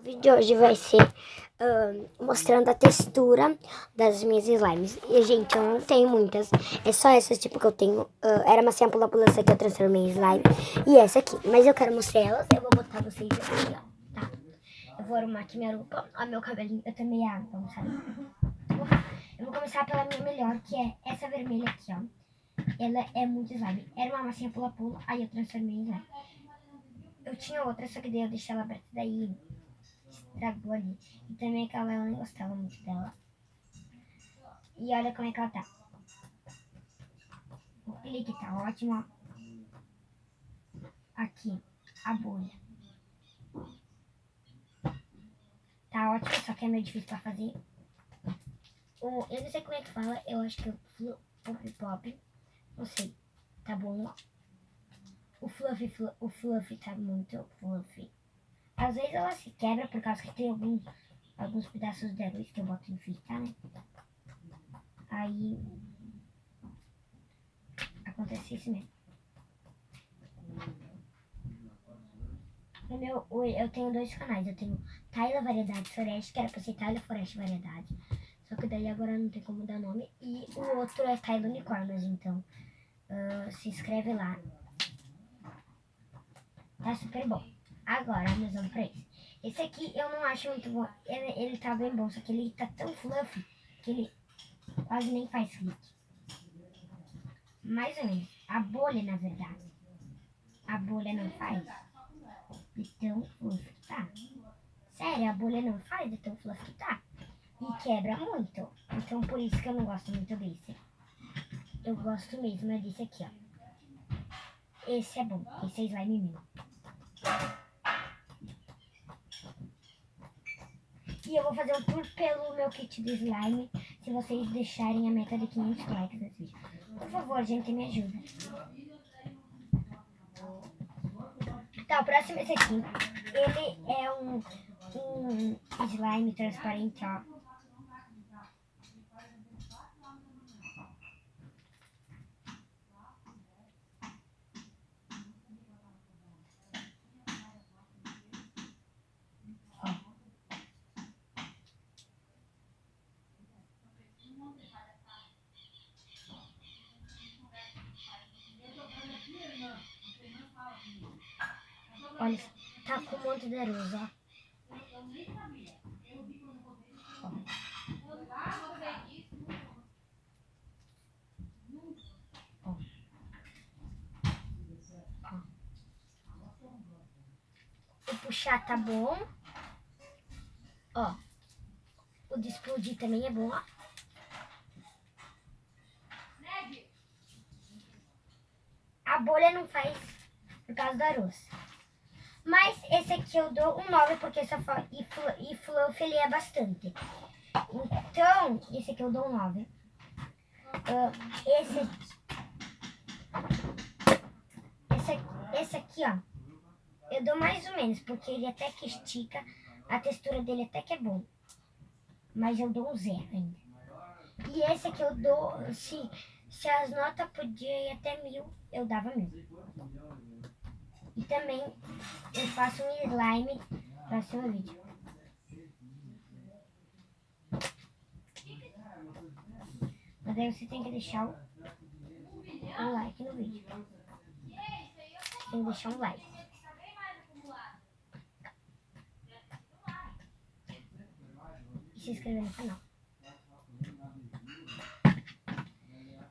O vídeo de hoje vai ser mostrando a textura das minhas slimes. E, gente, eu não tenho muitas. É só essas, tipo, que eu tenho. Era uma pula-pula, essa que eu transformei em slime. E essa aqui. Mas eu quero mostrar elas. Eu vou botar vocês aqui, ó. Tá? Eu vou arrumar aqui minha roupa. Ó, meu cabelinho. Eu tomei água, vamos sabe? Eu vou começar pela minha melhor, que é essa vermelha aqui, ó. Ela é muito slime. Era uma massinha pula-pula, aí eu transformei em slime. Eu tinha outra, só que daí eu deixei ela aberta, daí estragou ali. E também aquela eu não gostava muito dela. E olha como é que ela tá. O clique tá ótimo, ó. Aqui, a bolha. Tá ótimo, só que é meio difícil pra fazer. Eu não sei como é que fala, eu acho que é o Pop Pop. Não sei, tá bom, ó. O fluffy tá muito fluffy. Às vezes ela se quebra por causa que tem alguns pedaços de luz que eu boto em fita, né? Aí acontece isso mesmo. Eu tenho dois canais. Eu tenho Tyler Variedade Forest, que era pra ser Tyler Forest Variedade. Só que daí agora não tem como dar nome. E o outro é Tyler Unicórnios, então se inscreve lá. Tá super bom. Agora, nós vamos pra esse. Esse aqui eu não acho muito bom. Ele tá bem bom, só que ele tá tão fluffy que ele quase nem faz clique. Mais ou menos. A bolha, na verdade. A bolha não faz. De tão fluffy que tá. Sério, a bolha não faz de tão fluffy que tá. E quebra muito. Então por isso que eu não gosto muito desse. Eu gosto mesmo desse aqui, ó. Esse é bom. Esse é slime mesmo. E eu vou fazer um tour pelo meu kit de slime. Se vocês deixarem a meta de 500 likes nesse vídeo. Por favor, gente, me ajuda. Tá, o próximo é esse aqui. Ele é um slime transparente, ó. Olha, tá com um monte de aromas, ó. O puxar tá bom. Ó. O de explodir também é bom, ó. A bolha não faz por causa do arroz. Mas esse aqui eu dou um 9 porque só e fluff ele é bastante. Então, esse aqui eu dou um 9. Esse aqui, ó, eu dou mais ou menos, porque ele até que estica, a textura dele até que é bom. Mas eu dou um 0 ainda. E esse aqui eu dou, se as notas podiam ir até 1000, eu dava 1000. E também eu faço um slime no próximo vídeo. Mas aí você tem que deixar um like no vídeo. Tem que deixar um like. E se inscrever no canal.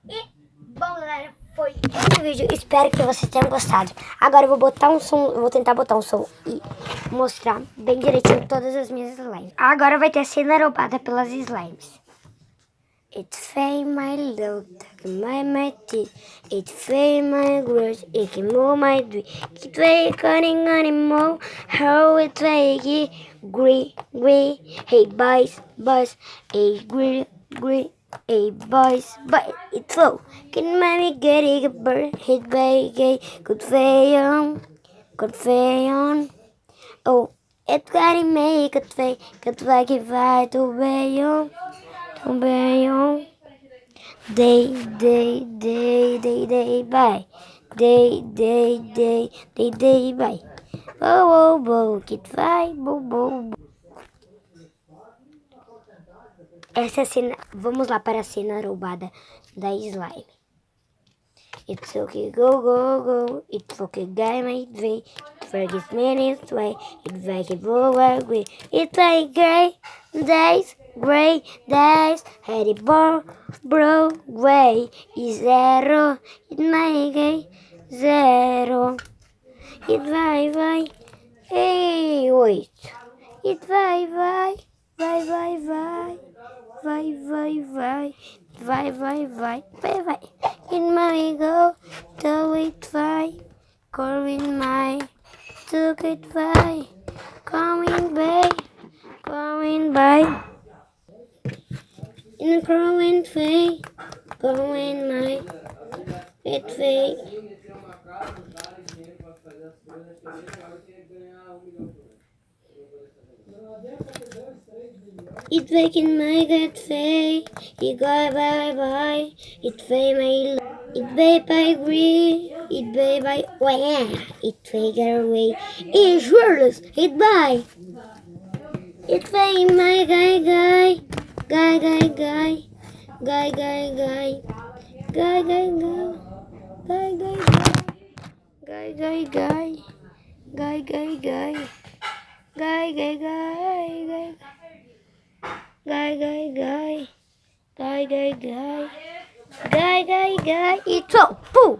E, bom galera, foi esse vídeo. Espero que vocês tenham gostado. Agora eu vou botar um som, eu vou tentar botar um som e mostrar bem direitinho todas as minhas slimes. Agora vai ter a cena roubada pelas slimes. It's fame, my love, my teeth. It's fame, my words, it can move my dream. It's way cutting animal, how it's way green. Hey boys, hey green. Hey boys, it's slow. Can mommy get a bird, hit by a good fayon. Oh, it's gotta make a fake, que vai to bayon. Day, bye. Day, bye. Oh, que vai, bo. Essa é a cena. Vamos lá para a cena roubada da slime. It's okay, go, go, go. It's okay, guy, my way. Forget minutes way. It's like it will work with. It's like gray days. Harry bro, way. Is zero. It's my gay, zero. It vai. Ei, 8. It vai. Vai. In my go, do it vai. Corwin my, took it vai. Coming by. In growing way, going my, it way. It waking my gut fay, it go bye, it fay my, it bay by green, it bay by wah, it figure away, it shirtless, it by, it fay my guy, guy, it's so poo.